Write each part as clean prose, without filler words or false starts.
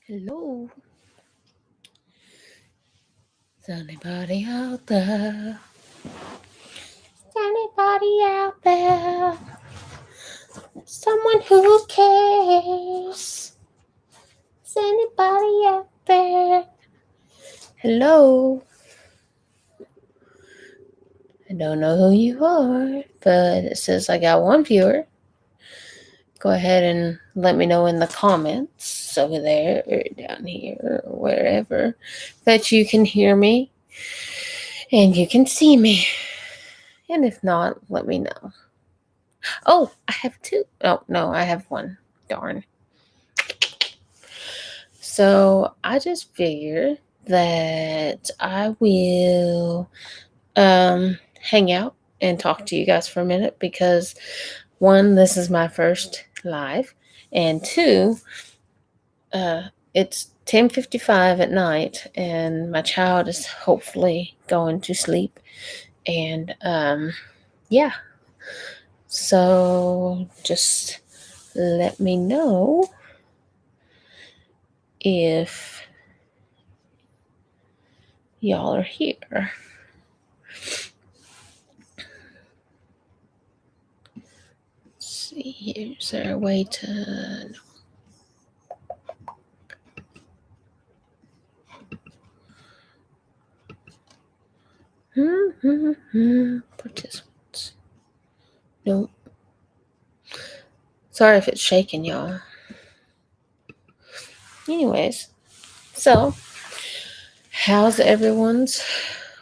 Hello, is anybody out there? Is anybody out there? Someone who cares. Is anybody out there? Hello. I don't know who you are, but it says I got one viewer. Go ahead and let me know in the comments over there or down here or wherever that you can hear me and you can see me. And if not, let me know. Oh, I have two. Oh, no, I have one. Darn. So I just figured that I will hang out and talk to you guys for a minute because one, this is my first live, and two, it's 10:55 at night, and my child is hopefully going to sleep, and yeah. So just let me know if y'all are here. Let's see here. Is there a way to. Participants. Nope. Sorry if it's shaking, y'all. Anyways, so how's everyone's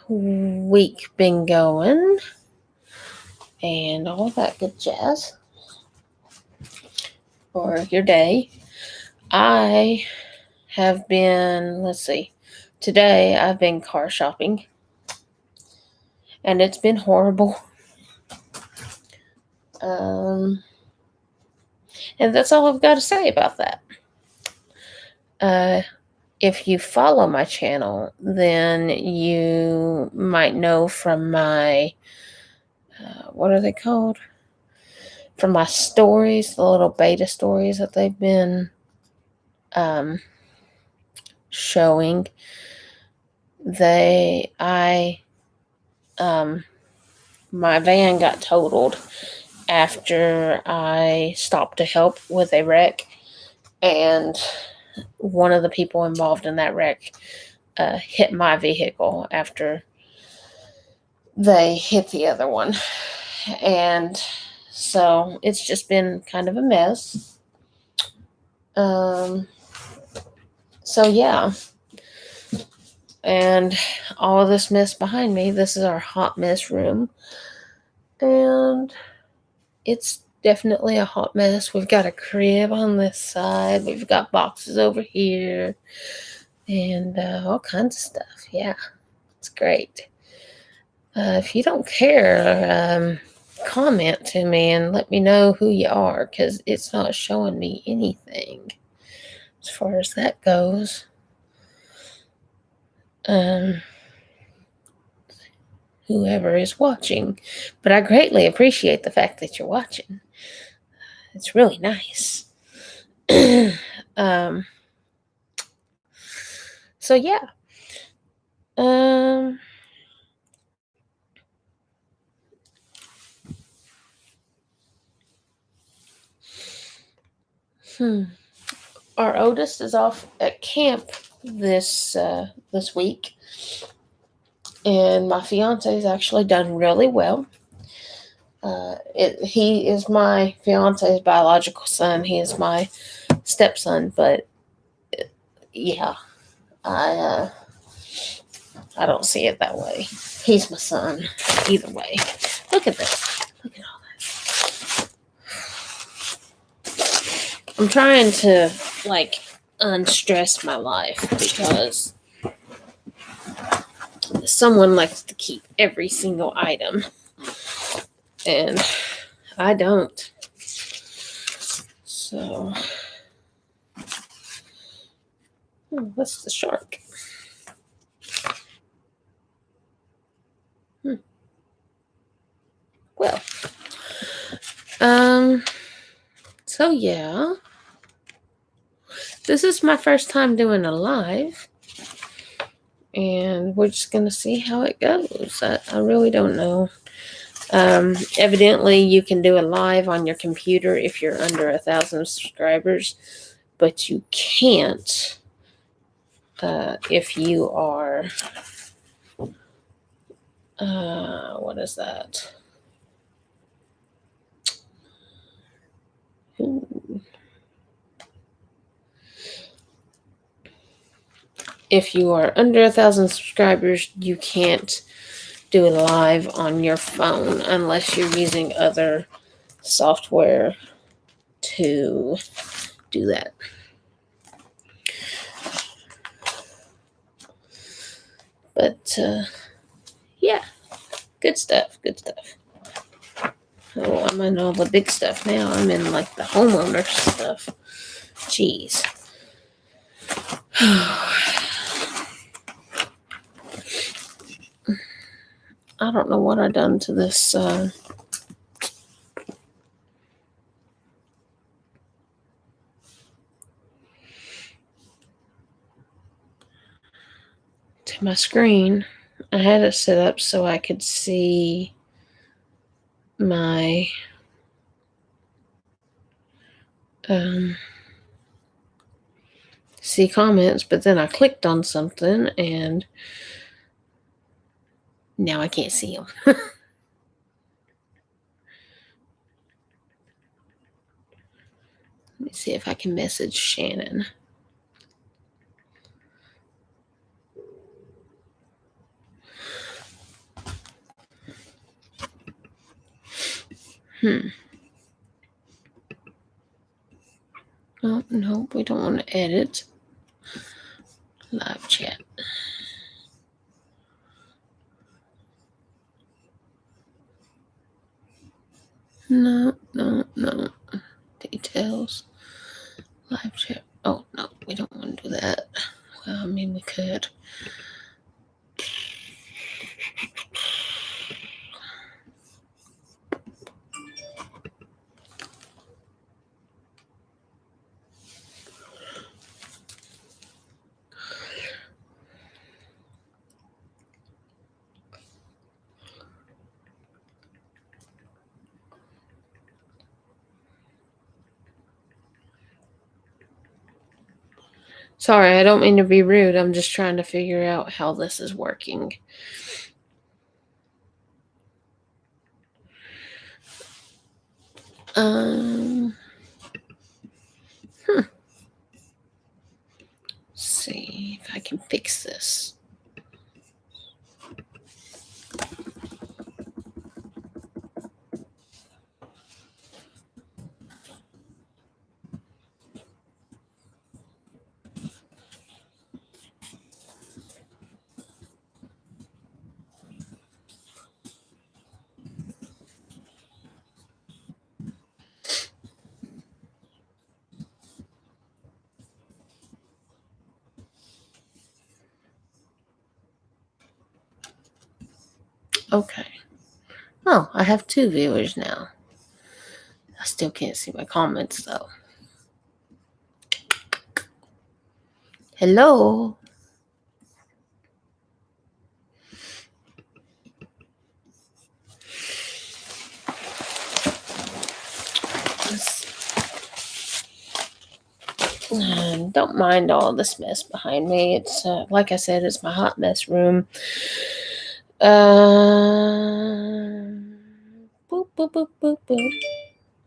week been going? And all that good jazz. Or your day. I have been, let's see, today I've been car shopping. And it's been horrible. And that's all I've got to say about that. If you follow my channel, then you might know from my, what are they called? From my stories, the little beta stories that they've been showing. My van got totaled after I stopped to help with a wreck, and one of the people involved in that wreck hit my vehicle after they hit the other one. And so it's just been kind of a mess. So yeah. And all of this mess behind me, this is our hot mess room. And it's definitely a hot mess. We've got a crib on this side. We've got boxes over here. And all kinds of stuff. Yeah, it's great. If you don't care, comment to me and let me know who you are, because it's not showing me anything as far as that goes. Whoever is watching, but I greatly appreciate the fact that you're watching. It's really nice. So yeah. Our oldest is off at camp this week, and my fiance's actually done really well. He is my fiance's biological son. He is my stepson, but yeah, I don't see it that way. He's my son, either way. Look at this. Look at all that. I'm trying to unstress my life because someone likes to keep every single item, and I don't. So, what's the shark? Well, so yeah. This is my first time doing a live, and we're just going to see how it goes. I really don't know. Evidently, you can do a live on your computer if you're under 1,000 subscribers, but you can't if you are, what is that? If you are under 1,000 subscribers, you can't do it live on your phone unless you're using other software to do that. But yeah, good stuff. Good stuff. Oh, I'm in all the big stuff now. I'm in like the homeowner stuff. Jeez. I don't know what I done to this. To my screen. I had it set up so I could see my see comments, but then I clicked on something and now I can't see them. Let me see if I can message Shannon. Oh, no, we don't want to edit. Live chat. No. Details. Live chat. Oh, no, we don't want to do that. Well, I mean, we could. Sorry, I don't mean to be rude. I'm just trying to figure out how this is working. See if I can fix this. Okay. Oh, I have 2 viewers now. I still can't see my comments though. Hello. Don't mind all this mess behind me. It's like I said, it's my hot mess room. Boop, boop, boop, boop, boop.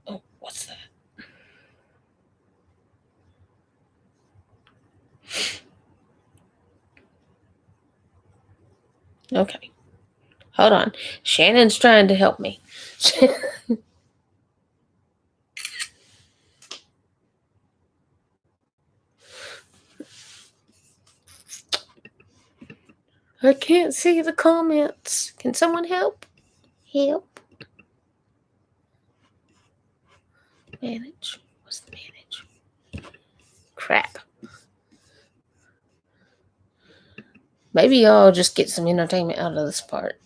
Oh, what's that? Okay. Hold on. Shannon's trying to help me. I can't see the comments. Can someone help? Help. Manage. What's the manage? Crap. Maybe y'all just get some entertainment out of this part.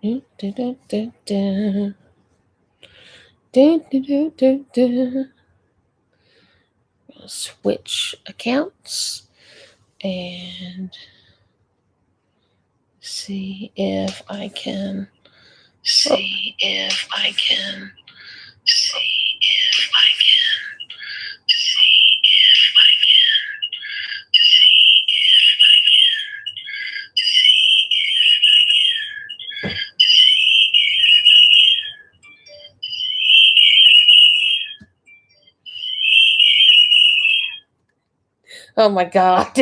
Do, do, do, do, do. Do, do, do, do, do. Switch accounts and see if I can see if I can see if I can see if I can see if I can see if I can Oh my God.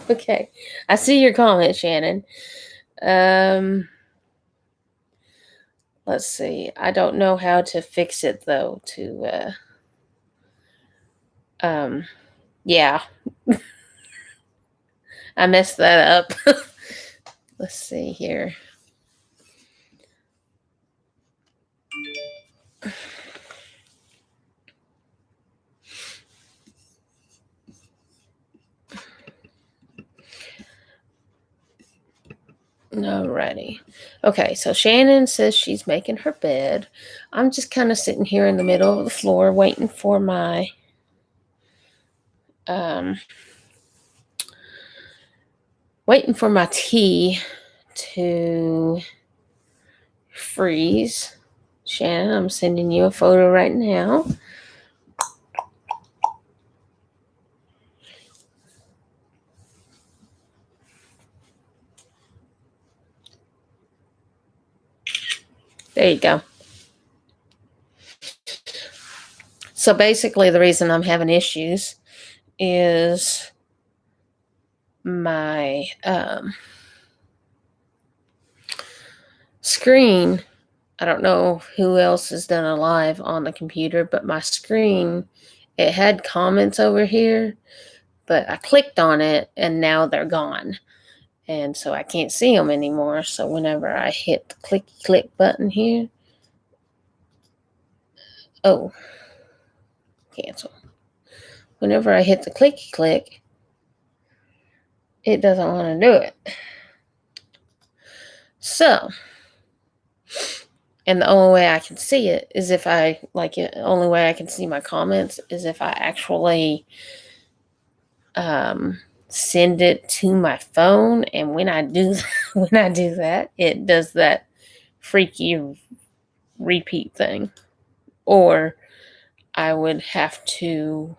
Okay. I see your comment, Shannon. Let's see. I don't know how to fix it though yeah. I messed that up. Let's see here. Alrighty. Okay, so Shannon says she's making her bed. I'm just kind of sitting here in the middle of the floor waiting for my tea to freeze. Shannon, I'm sending you a photo right now. There you go. So basically the reason I'm having issues is my screen. I don't know who else has done a live on the computer, but my screen, it had comments over here, but I clicked on it and now they're gone. And so I can't see them anymore. So whenever I hit the clicky click button here, oh, cancel. Whenever I hit the clicky click, it doesn't want to do it. So, and the only way I can see it is if I, like, the only way I can see my comments is if I actually send it to my phone. And when I do that, it does that freaky repeat thing. Or I would have to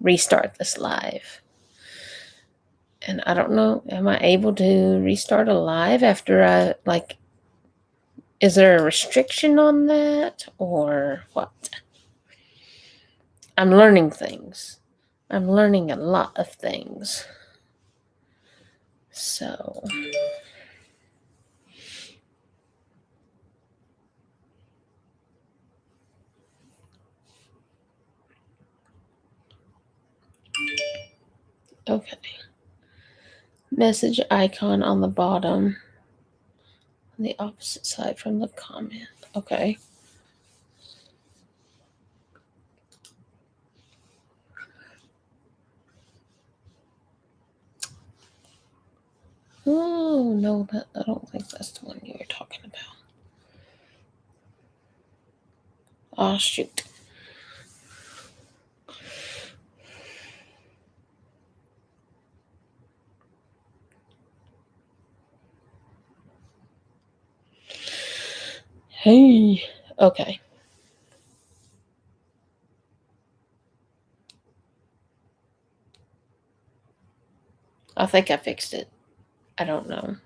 restart this live. And I don't know, am I able to restart a live after is there a restriction on that or what? I'm learning things. I'm learning a lot of things. So, okay. Message icon on the bottom, on the opposite side from the comment. Okay. Oh, no, I don't think that's the one you were talking about. Oh, shoot. Hey. Okay. I think I fixed it. I don't know.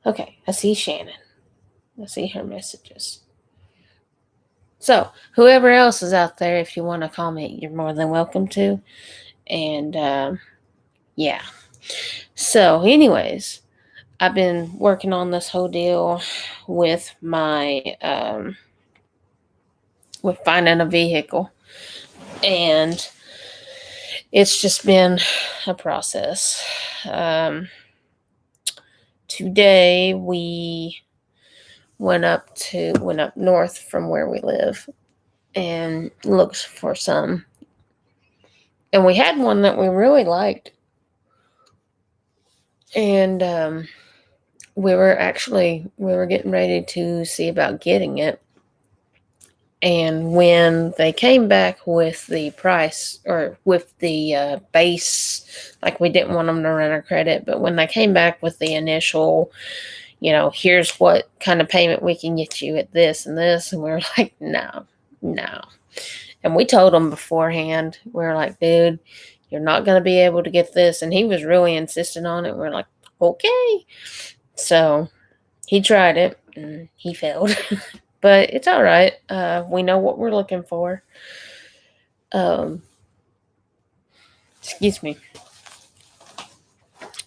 Okay, I see Shannon. I see her messages. So, whoever else is out there, if you want to comment, you're more than welcome to. And yeah. So, anyways, I've been working on this whole deal with my with finding a vehicle, and it's just been a process. Today we went up north from where we live and looked for some And we had one that we really liked. And we were getting ready to see about getting it. And when they came back with the price, or with the base, like, we didn't want them to run our credit, but when they came back with the initial, here's what kind of payment we can get you at this and this, and we were like, no, no. And we told him beforehand, we were like, dude, you're not going to be able to get this. And he was really insistent on it. We're like, okay. So he tried it and he failed. But it's all right. We know what we're looking for. Excuse me.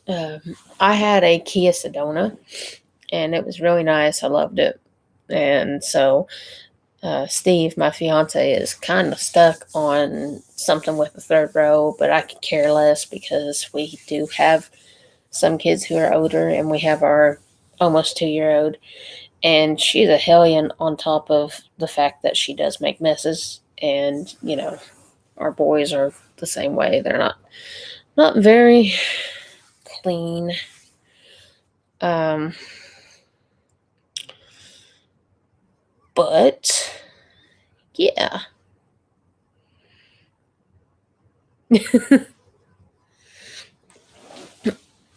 I had a Kia Sedona, and it was really nice. I loved it. And so Steve, my fiance, is kind of stuck on something with the third row, but I could care less because we do have some kids who are older, and we have our almost 2-year-old, and she's a hellion on top of the fact that she does make messes. And our boys are the same way. They're not very clean. But yeah.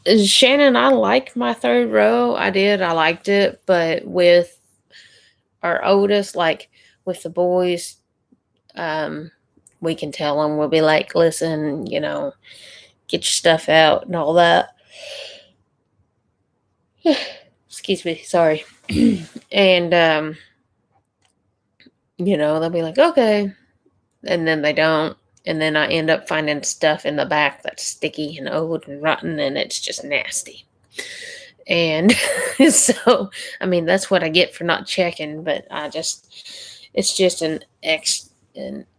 Shannon, I like my third row. I did. I liked it. But with our oldest, like with the boys, we can tell them, we'll be like, listen, get your stuff out and all that. Excuse me. Sorry. And, they'll be like, okay. And then they don't. And then I end up finding stuff in the back that's sticky and old and rotten, and it's just nasty. And so, I mean, that's what I get for not checking, but it's just an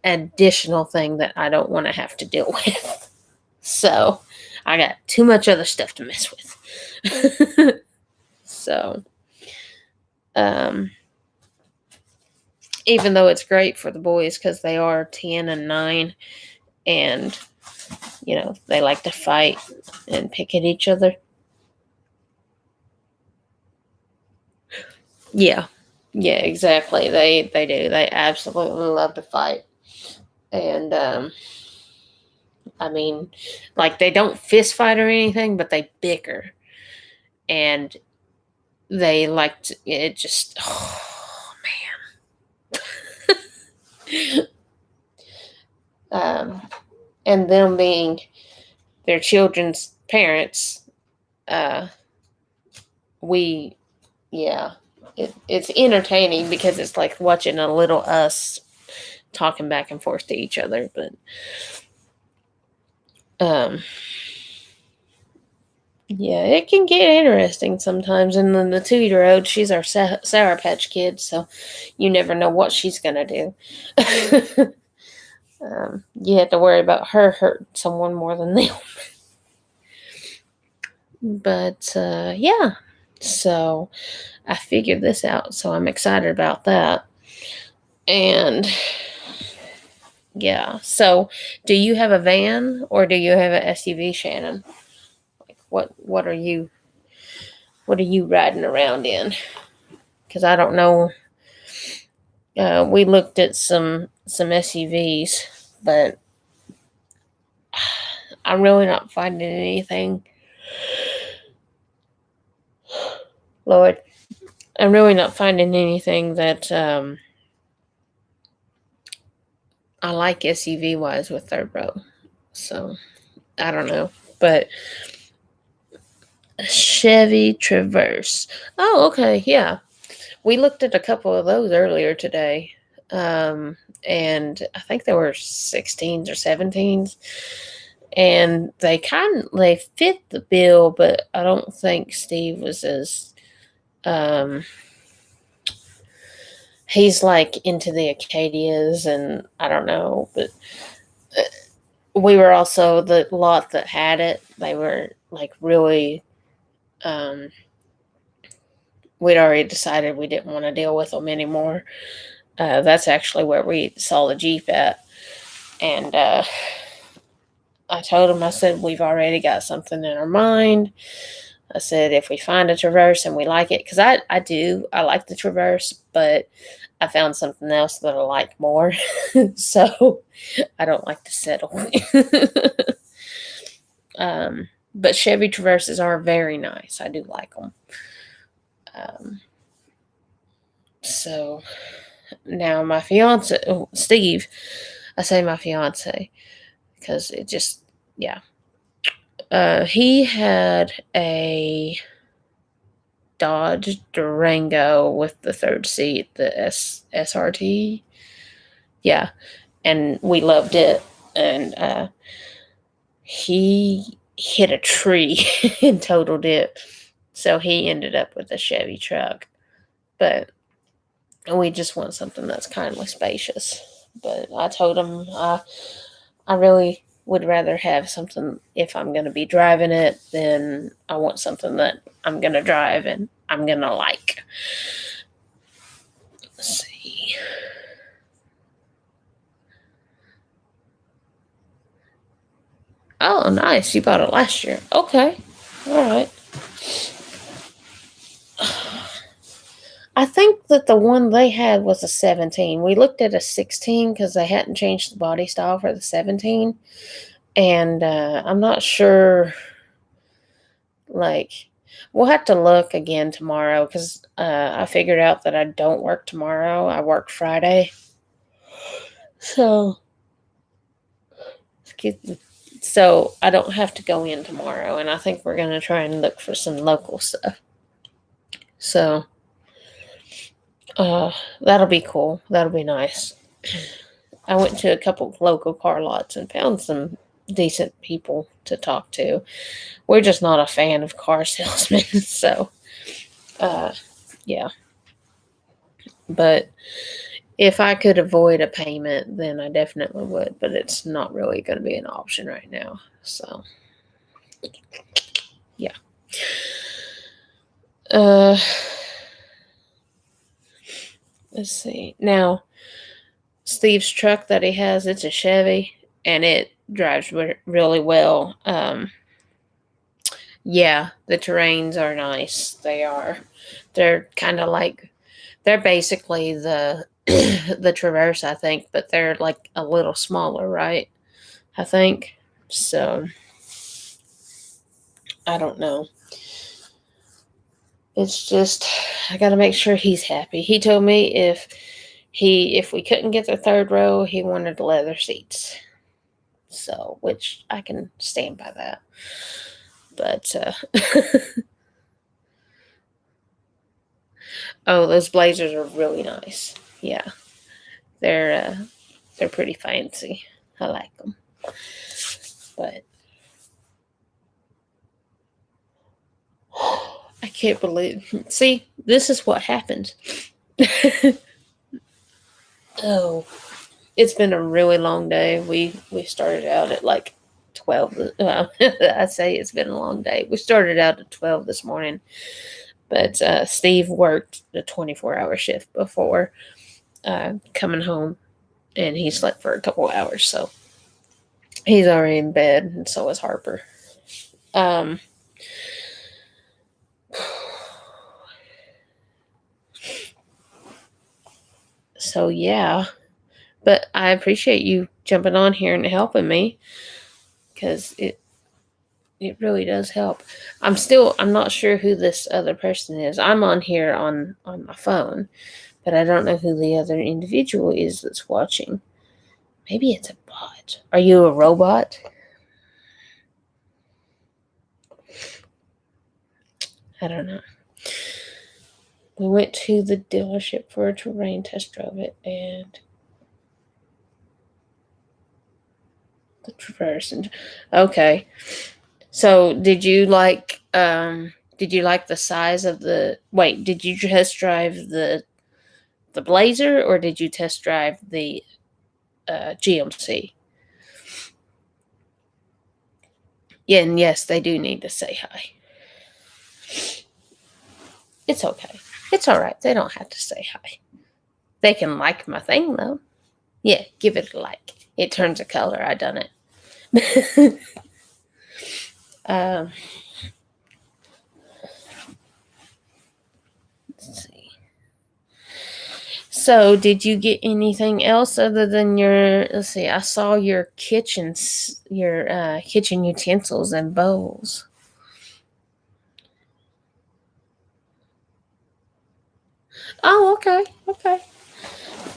additional thing that I don't want to have to deal with. So, I got too much other stuff to mess with. So, even though it's great for the boys because they are 10 and 9, and they like to fight and pick at each other. Yeah, exactly. They do. They absolutely love to fight. And I mean, like, they don't fist fight or anything, but they bicker. And they like to, it just, oh man. And them being their children's parents, it's entertaining because it's like watching a little us talking back and forth to each other. But yeah, it can get interesting sometimes. And then the 2-year-old, she's our Sour Patch Kid, so you never know what she's gonna do. You have to worry about her hurting someone more than them. But yeah, so I figured this out, so I'm excited about that. And yeah, so do you have a van or do you have an SUV, Shannon? Like, what are you riding around in? Because I don't know. We looked at some SUVs, but I'm really not finding anything. Lord, I'm really not finding anything that I like SUV wise with third row. So I don't know, but Chevy Traverse. Oh, okay, yeah. We looked at a couple of those earlier today. And I think they were 16s or 17s. And they fit the bill, but I don't think Steve was as he's like into the Acadias, and I don't know, but we were also the lot that had it. They were like really we'd already decided we didn't want to deal with them anymore. That's actually where we saw the Jeep at. And I told him, I said, we've already got something in our mind. I said, if we find a Traverse and we like it, because I like the Traverse, but I found something else that I like more. So I don't like to settle. But Chevy Traverses are very nice. I do like them. So now my fiance, Steve, I say my fiance because it just, yeah. He had a Dodge Durango with the third seat, the SRT. Yeah, and we loved it. And he hit a tree and totaled it. So he ended up with a Chevy truck. But we just want something that's kind of spacious. But I told him I really would rather have something, if I'm going to be driving it, then I want something that I'm going to drive and I'm going to like. Let's see. Oh, nice. You bought it last year. Okay. All right. I think that the one they had was a 17. We looked at a 16 because they hadn't changed the body style for the 17. And I'm not sure, like, we'll have to look again tomorrow because I figured out that I don't work tomorrow. I work Friday. So, excuse me. So I don't have to go in tomorrow. And I think we're going to try and look for some local stuff. So, that'll be cool. That'll be nice. I went to a couple of local car lots and found some decent people to talk to. We're just not a fan of car salesmen, so yeah. But if I could avoid a payment, then I definitely would. But it's not really going to be an option right now. So yeah. Let's see. Now, Steve's truck that he has, it's a Chevy, and it drives really well. Yeah, the terrains are nice. They are. They're kind of like, they're basically the the Traverse, I think, but they're like a little smaller, right? I think. So I don't know. It's just I got to make sure he's happy. He told me if we couldn't get the third row, he wanted leather seats. So, which I can stand by that. But oh, those blazers are really nice. Yeah, they're pretty fancy. I like them. But I can't believe. See, this is what happens. Oh, it's been a really long day. We started out at like 12. Well, I say it's been a long day. We started out at 12 this morning, but Steve worked the 24-hour shift before coming home, and he slept for a couple hours, so he's already in bed, and so is Harper. Um, so yeah, but I appreciate you jumping on here and helping me because it really does help. I'm not sure who this other person is. I'm on here on my phone, but I don't know who the other individual is that's watching. Maybe it's a bot. Are you a robot? I don't know. We went to the dealership for a terrain test drove it and the Traverse. And okay. So did you like the size of the wait, did you test drive the Blazer or did you test drive the GMC? Yeah, and yes, they do need to say hi. It's okay. It's all right. They don't have to say hi. They can like my thing though. Yeah, give it a like. It turns a color. I done it. um, let's see. So, did you get anything else other than your? Let's see. I saw your kitchen utensils and bowls. Oh, okay, okay.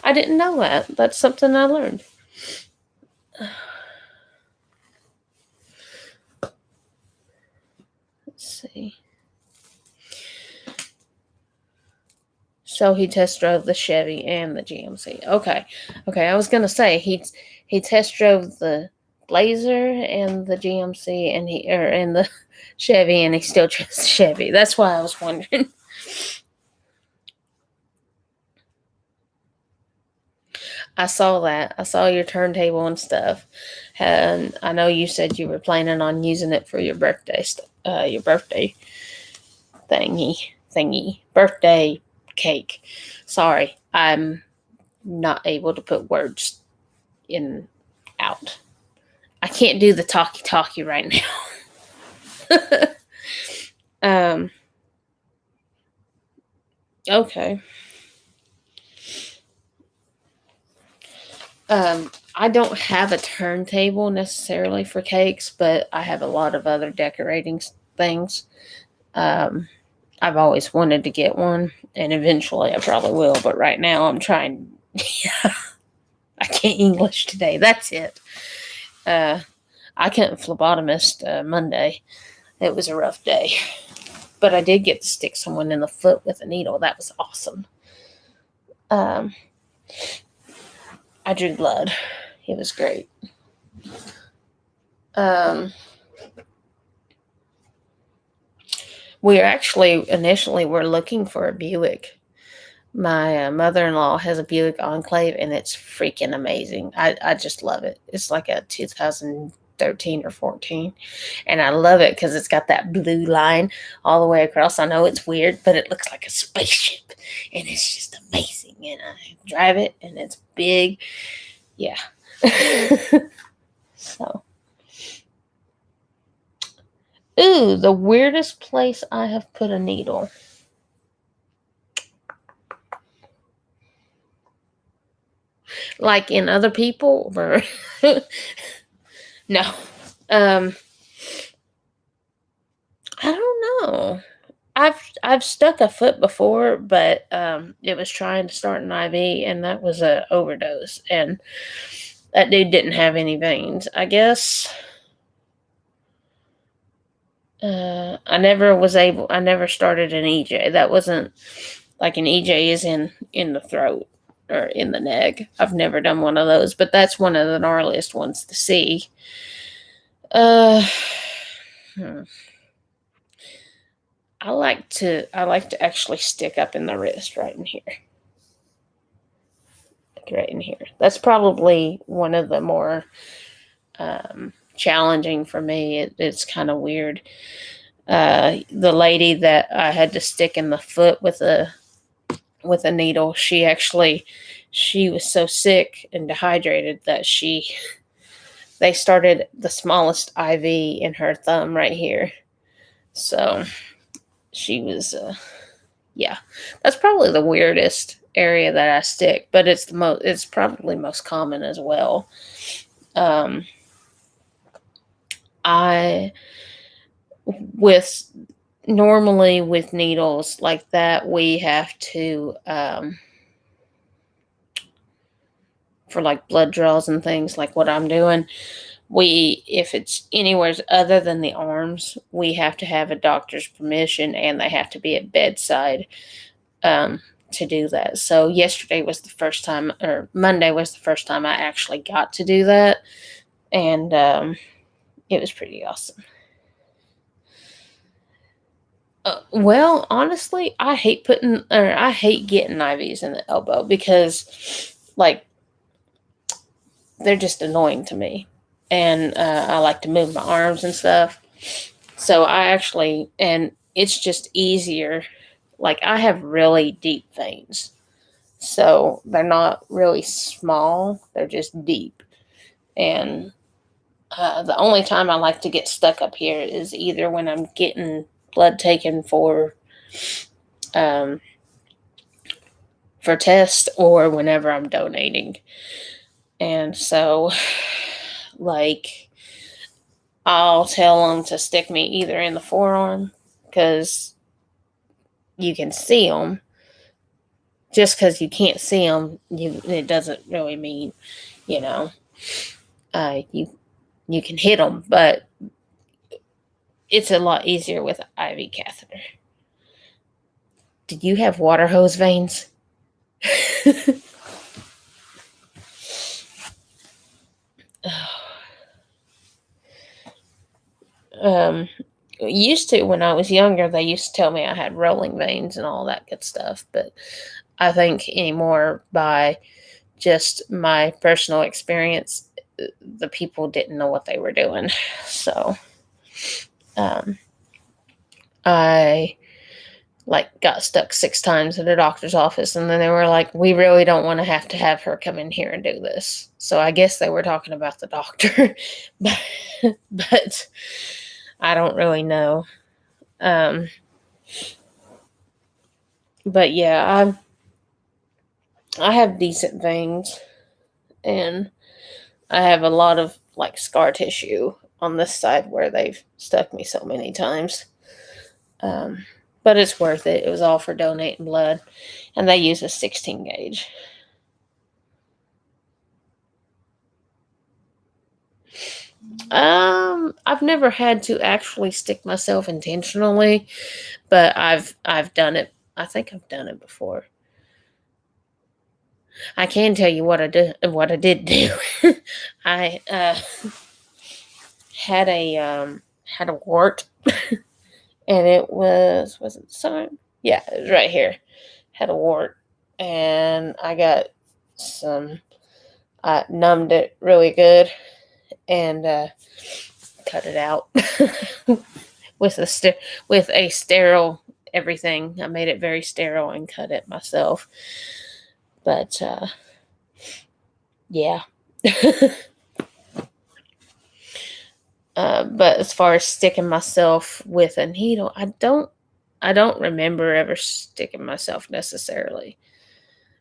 I didn't know that. That's something I learned. Let's see. So he test drove the Chevy and the GMC. Okay, okay. I was gonna say he test drove the Blazer and the GMC and the Chevy, and he still chose the Chevy. That's why I was wondering. I saw that. I saw your turntable and stuff, and I know you said you were planning on using it for your your birthday birthday cake. Sorry, I'm not able to put words in out. I can't do the talkie right now. um. Okay. I don't have a turntable necessarily for cakes, but I have a lot of other decorating things. Um, I've always wanted to get one, and eventually I probably will. But right now I'm trying. I can't English today. That's it. Uh, I couldn't phlebotomist Monday. It was a rough day, but I did get to stick someone in the foot with a needle. That was awesome. Um, I drew blood. It was great. Um, we actually initially were looking for a Buick. My mother-in-law has a Buick Enclave, and it's freaking amazing. I just love it. It's like a 2013 or 14, and I love it because it's got that blue line all the way across. I know it's weird, but it looks like a spaceship, and it's just amazing. And I drive it, and it's big. Yeah. So, ooh, the weirdest place I have put a needle. Like in other people, or no. Um, I don't know. I've stuck a foot before, but it was trying to start an IV, and that was a overdose. And that dude didn't have any veins. I guess I never started an EJ. That wasn't like an EJ is in the throat or in the neck. I've never done one of those, but that's one of the gnarliest ones to see. Uh, hmm. I like to actually stick up in the wrist right in here. Like right in here. That's probably one of the more challenging for me. It's kind of weird. The lady that I had to stick in the foot with a needle, she was so sick and dehydrated that they started the smallest IV in her thumb right here. So she was yeah, that's probably the weirdest area that I stick, but it's probably most common as well. um I with Normally with needles like that, we have to for like blood draws and things like what I'm doing, we if it's anywhere other than the arms, we have to have a doctor's permission, and they have to be at bedside um, to do that. So yesterday was the first time, or Monday was the first time I actually got to do that, and it was pretty awesome. Well, honestly, I hate getting IVs in the elbow because, like, they're just annoying to me, and I like to move my arms and stuff. So and it's just easier. Like, I have really deep veins, so they're not really small; they're just deep, and The only time I like to get stuck up here is either when I'm getting blood taken um, for tests or whenever I'm donating. And so, like, I'll tell them to stick me either in the forearm because you can see them. Just because you can't see them, it doesn't really mean, you know, you can hit them, but it's a lot easier with an IV catheter. Did you have water hose veins? um, Used to when I was younger, they used to tell me I had rolling veins and all that good stuff, but I think anymore by just my personal experience, the people didn't know what they were doing. So, um, I got stuck 6 times at a doctor's office, and then they were like, we really don't want to have her come in here and do this. So I guess they were talking about the doctor, but I don't really know. But yeah, I have decent veins, and I have a lot of scar tissue on this side where they've stuck me so many times. But it's worth it. It was all for donating blood, and they use a 16 gauge. I've never had to actually stick myself intentionally, but I've done it. I think I've done it before. I can tell you what I did do. I had a wart, and it was it summer? Yeah, it was right here. Had a wart, and I got some. I numbed it really good, and cut it out with a sterile everything. I made it very sterile and cut it myself. But yeah. But as far as sticking myself with a needle, I don't remember ever sticking myself necessarily.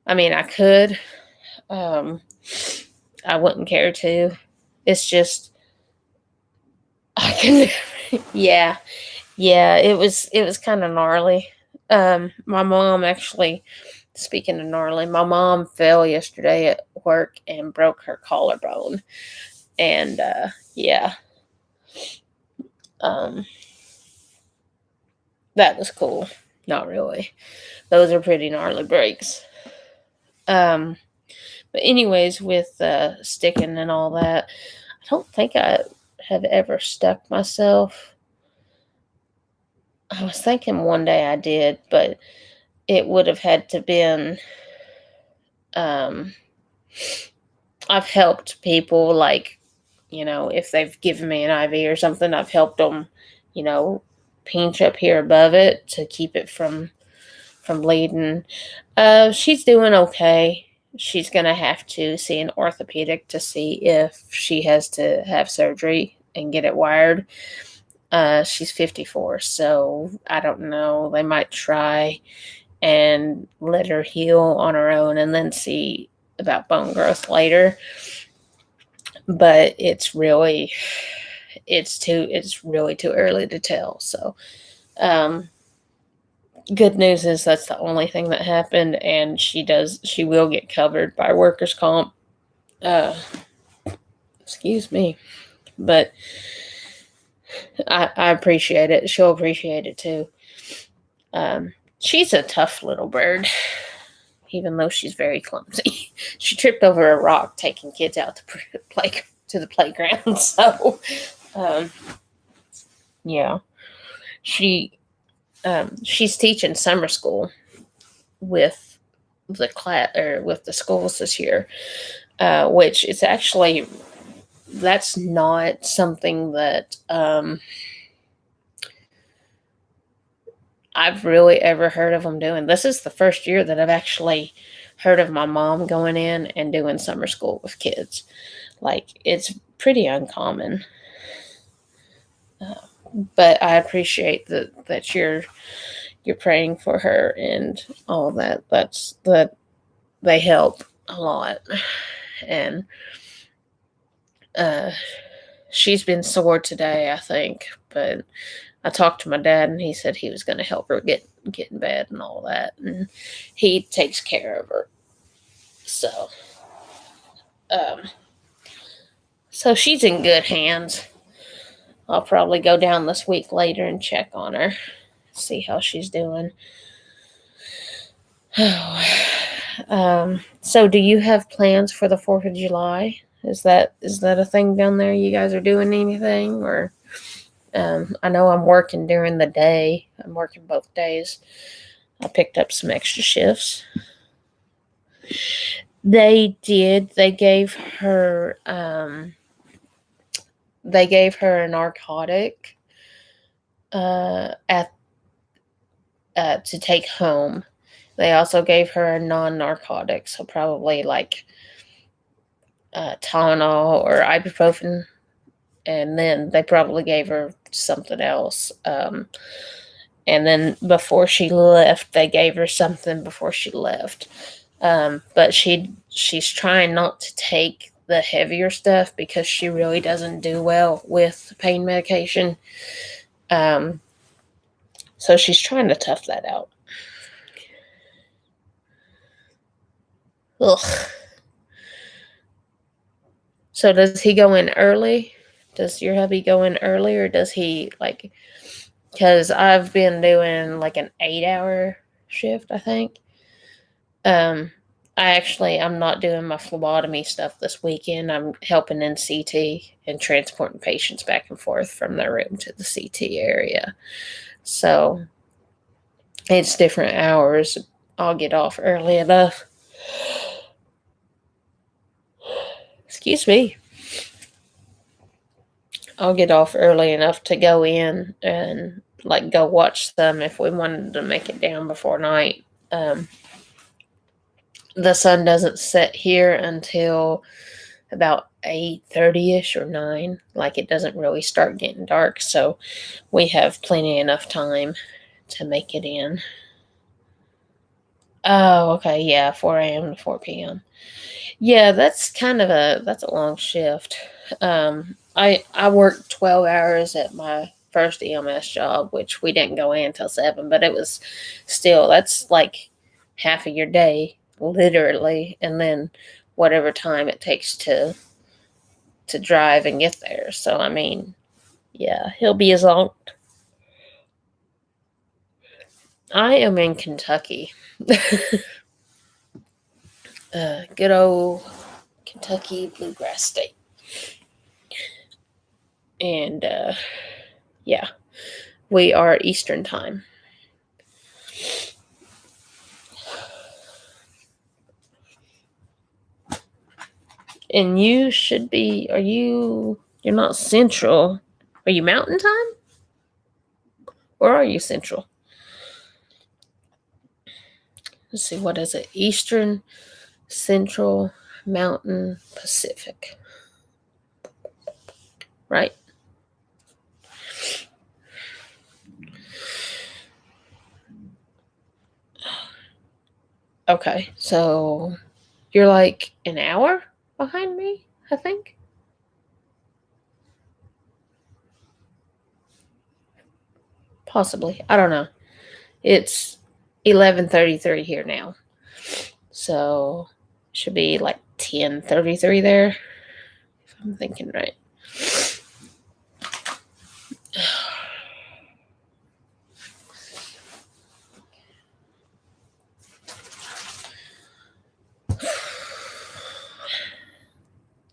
I mean, I could. I wouldn't care to. It's just I can. Yeah, yeah. It was kind of gnarly. My mom actually. Speaking of gnarly, my mom fell yesterday at work and broke her collarbone, and yeah, um, that was cool. Not really. Those are pretty gnarly breaks. Um, but anyways, with sticking and all that, I don't think I have ever stuck myself. I was thinking one day I did, but it would have had to been. Um, I've helped people if they've given me an IV or something, I've helped them, pinch up here above it to keep it from bleeding. She's doing okay. She's gonna have to see an orthopedic to see if she has to have surgery and get it wired. She's 54, so I don't know. They might try and let her heal on her own and then see about bone growth later. But it's really too early to tell. So good news is that's the only thing that happened, and she will get covered by workers' comp. Excuse me. But I appreciate it. She'll appreciate it too. She's a tough little bird, even though she's very clumsy. She tripped over a rock taking kids out to the playground. So, yeah, she's teaching summer school with the class or with the schools this year, which is actually that's not something that I've really ever heard of them doing. This is the first year that I've actually heard of my mom going in and doing summer school with kids. It's pretty uncommon. But I appreciate that you're praying for her and all that. That they help a lot. And she's been sore today, I think, but I talked to my dad and he said he was going to help her get in bed and all that, and he takes care of her. So so she's in good hands. I'll probably go down this week later and check on her, see how she's doing. So do you have plans for the 4th of July? Is that a thing down there? You guys are doing anything? Or I know I'm working during the day. I'm working both days. I picked up some extra shifts. They did. They gave her a narcotic at to take home. They also gave her a non-narcotic, so probably like Tylenol or ibuprofen, and then they probably gave her something else. And then before she left, they gave her something before she left. But she's trying not to take the heavier stuff because she really doesn't do well with pain medication. So she's trying to tough that out. Ugh. So does he go in early? Does your hubby go in early, or does he like? Because I've been doing like an 8-hour shift, I think. I'm not doing my phlebotomy stuff this weekend. I'm helping in CT and transporting patients back and forth from their room to the CT area. So it's different hours. I'll get off early enough. Excuse me. I'll get off early enough to go in and like go watch them if we wanted to make it down before night. The sun doesn't set here until about 8:30ish or 9. Like it doesn't really start getting dark, so we have plenty enough time to make it in. Oh, okay, yeah, 4 a.m. to 4 p.m. Yeah, that's a long shift. I worked 12 hours at my first EMS job, which we didn't go in until 7, but it was still, that's like half of your day, literally, and then whatever time it takes to drive and get there. So I mean, yeah, he'll be as long. I am in Kentucky. Good old Kentucky Bluegrass State. And yeah, we are Eastern time. And you should be, you're not Central. Are you Mountain time? Or are you Central? Let's see, what is it? Eastern, Central, Mountain, Pacific. Right? Okay, so you're like an hour behind me, I think. Possibly. I don't know. It's 11:33 here now. So should be like 10:33 there, if I'm thinking right.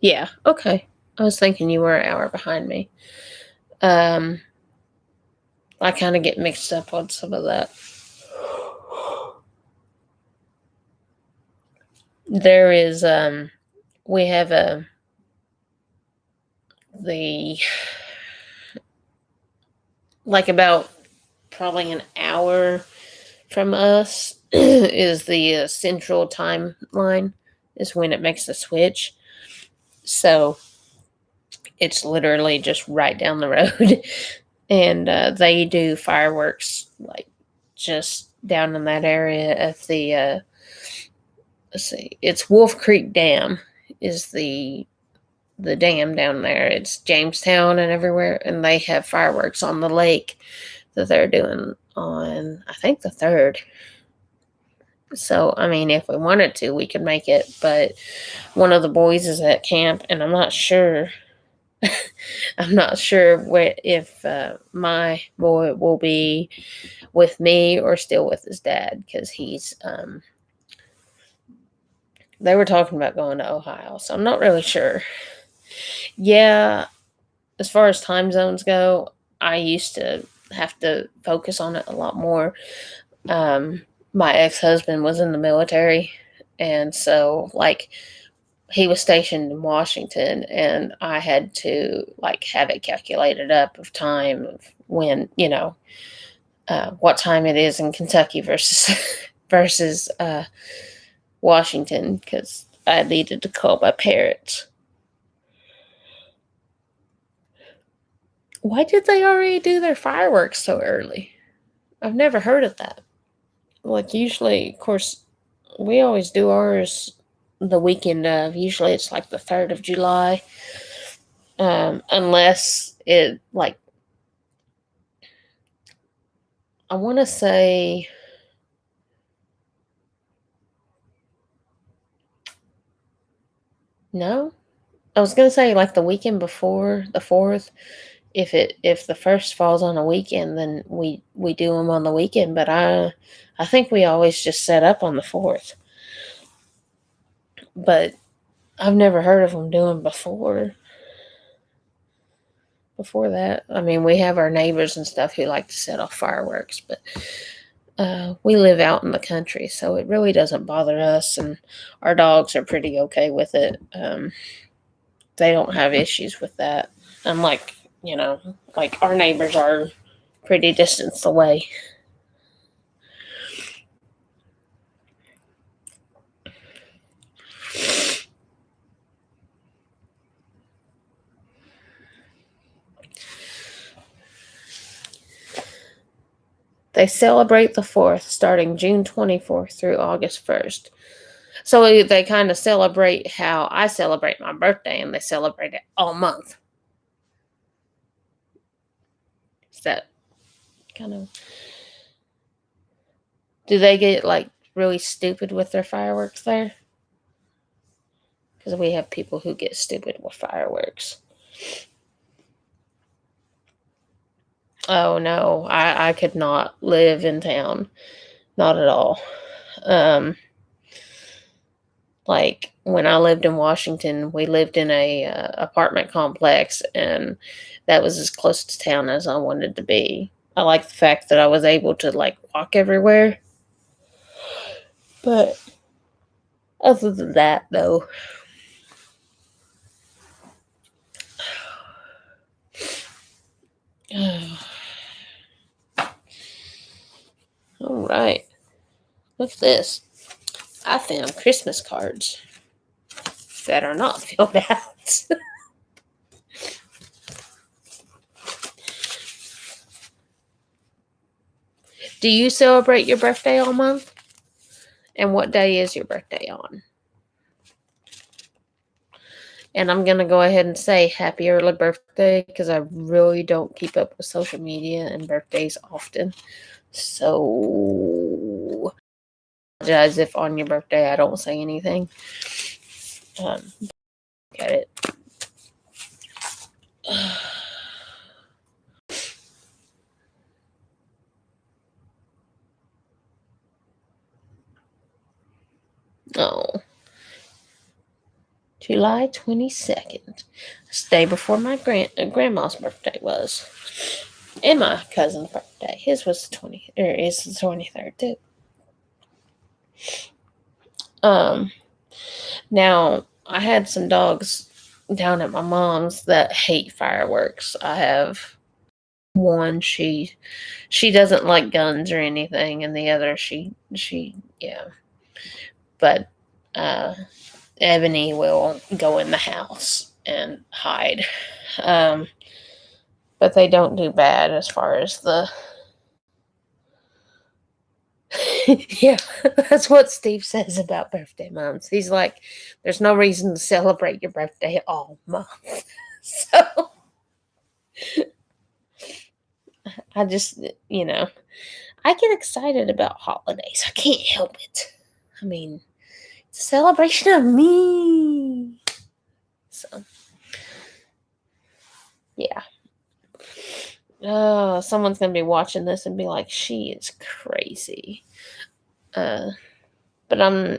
Yeah, okay. I was thinking you were an hour behind me. I kind of get mixed up on some of that. There is we have like about probably an hour from us is the central timeline is when it makes the switch. So It's literally just right down the road. And they do fireworks like just down in that area at the let's see, it's Wolf Creek Dam is the dam down there. It's Jamestown and everywhere, and they have fireworks on the lake that they're doing on, I think, the 3rd. So, I mean, if we wanted to, we could make it, but one of the boys is at camp, and I'm not sure. I'm not sure if my boy will be with me or still with his dad because he's. They were talking about going to Ohio, so I'm not really sure. Yeah, as far as time zones go, I used to have to focus on it a lot more. My ex-husband was in the military, and so like he was stationed in Washington, and I had to like have it calculated up of time of when what time it is in Kentucky versus versus Washington because I needed to call my parents. Why did they already do their fireworks so early? I've never heard of that. Like, usually, of course, we always do ours the weekend of. Usually, it's like the 3rd of July. Unless it, like, I want to say. No? I was going to say, like, the weekend before the 4th. If the first falls on a weekend, then we do them on the weekend. But I think we always just set up on the 4th. But I've never heard of them doing before that. I mean, we have our neighbors and stuff who like to set off fireworks, but we live out in the country, so it really doesn't bother us, and our dogs are pretty okay with it. They don't have issues with that. Unlike, like our neighbors are pretty distance away. They celebrate the 4th starting June 24th through August 1st. So they kind of celebrate how I celebrate my birthday, and they celebrate it all month. Is that kind of. Do they get like really stupid with their fireworks there? Because we have people who get stupid with fireworks. Oh no, I could not live in town. Not at all. Like when I lived in Washington, we lived in a apartment complex, and that was as close to town as I wanted to be. I like the fact that I was able to like walk everywhere. But other than that, though, all right. Look at this. I found Christmas cards that are not filled out. Do you celebrate your birthday all month? And what day is your birthday on? And I'm going to go ahead and say happy early birthday because I really don't keep up with social media and birthdays often. So, I apologize if on your birthday I don't say anything. Get it. Oh. July 22nd. It's the day before my grandma's birthday was. And my cousin's birthday. His was the 23rd too. Now I had some dogs down at my mom's that hate fireworks. I have one, she doesn't like guns or anything, and the other she yeah. But Ebony will go in the house and hide. Um, but they don't do bad as far as the. Yeah, that's what Steve says about birthday months. He's like, there's no reason to celebrate your birthday all month. So I just, I get excited about holidays. I can't help it. I mean, it's a celebration of me. So, yeah. Oh, someone's going to be watching this and be like, she is crazy. But I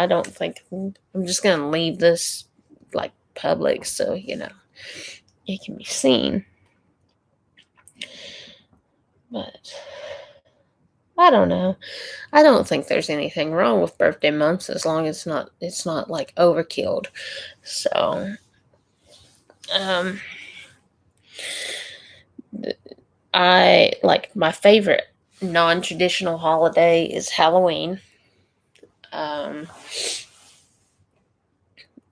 don't think I'm just going to leave this like public so, it can be seen. But I don't know. I don't think there's anything wrong with birthday months as long as it's not like overkilled. So, um I like my favorite non-traditional holiday is Halloween. Um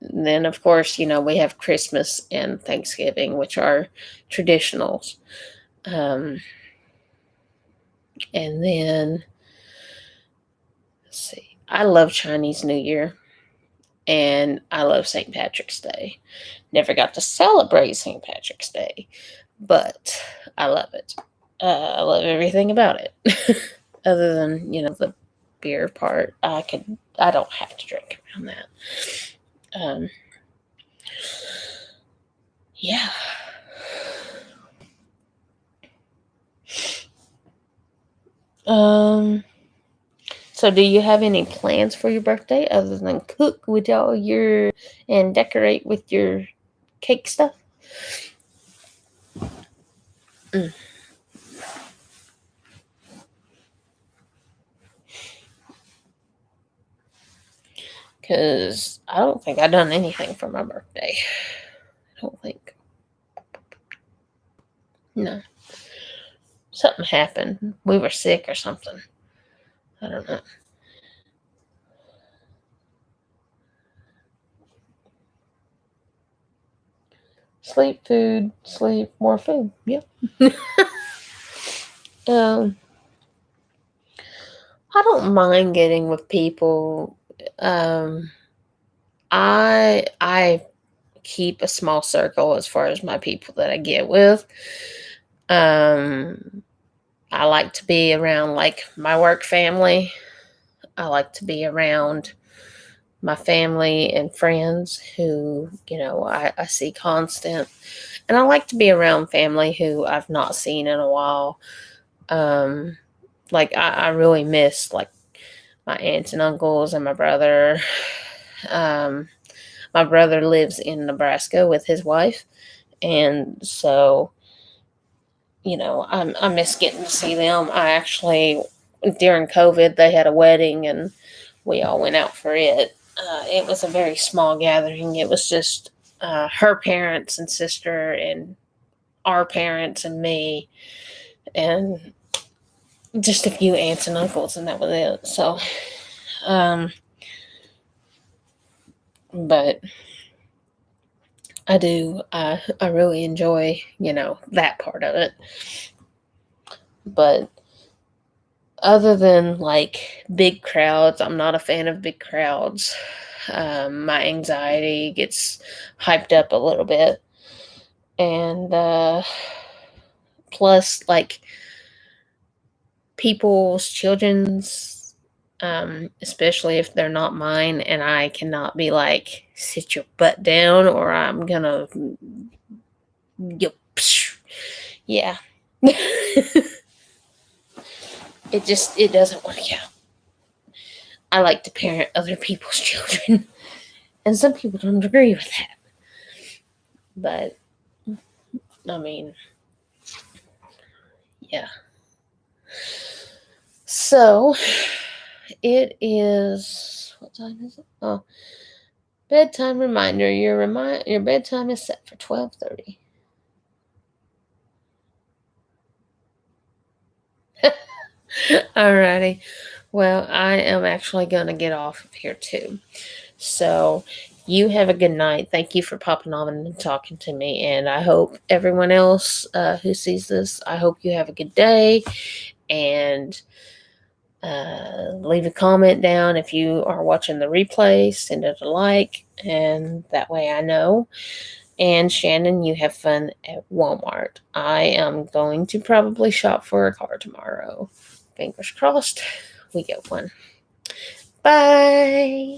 then of course, we have Christmas and Thanksgiving, which are traditionals. Um and then let's see. I love Chinese New Year and I love St. Patrick's Day. Never got to celebrate St. Patrick's Day, but I love it. I love everything about it, other than the beer part. I don't have to drink around that. Um, yeah. Um. So, do you have any plans for your birthday other than cook with all your and decorate with your cake stuff? Mm. Because I don't think I done anything for my birthday. I don't think. No. Something happened. We were sick or something. I don't know. Sleep, food, sleep, more food. Yep. um, I don't mind getting with people. Um, I keep a small circle as far as my people that I get with. Um, I like to be around like my work family. I like to be around my family and friends who, I see constant. And I like to be around family who I've not seen in a while. Um, like I really miss like my aunts and uncles and my brother. Um, my brother lives in Nebraska with his wife, and so I miss getting to see them. I actually during COVID they had a wedding and we all went out for it. It was a very small gathering. It was just her parents and sister and our parents and me and just a few aunts and uncles, and that was it. So, um, but I really enjoy, that part of it. But other than like big crowds, I'm not a fan of big crowds. My anxiety gets hyped up a little bit. And plus, like people's children's, especially if they're not mine, and I cannot be like, sit your butt down or I'm gonna, yeah. It doesn't work out. I like to parent other people's children, and some people don't agree with that. But I mean, yeah. So it is. What time is it? Oh, bedtime reminder. Your bedtime is set for 12:30. Alrighty. Well, I am actually gonna get off of here too. So You have a good night. Thank you for popping on and talking to me. And I hope everyone else who sees this, I hope you have a good day. And leave a comment down if you are watching the replay. Send it a like, and that way I know. And Shannon, you have fun at Walmart. I am going to probably shop for a car tomorrow. Fingers crossed we get one. Bye.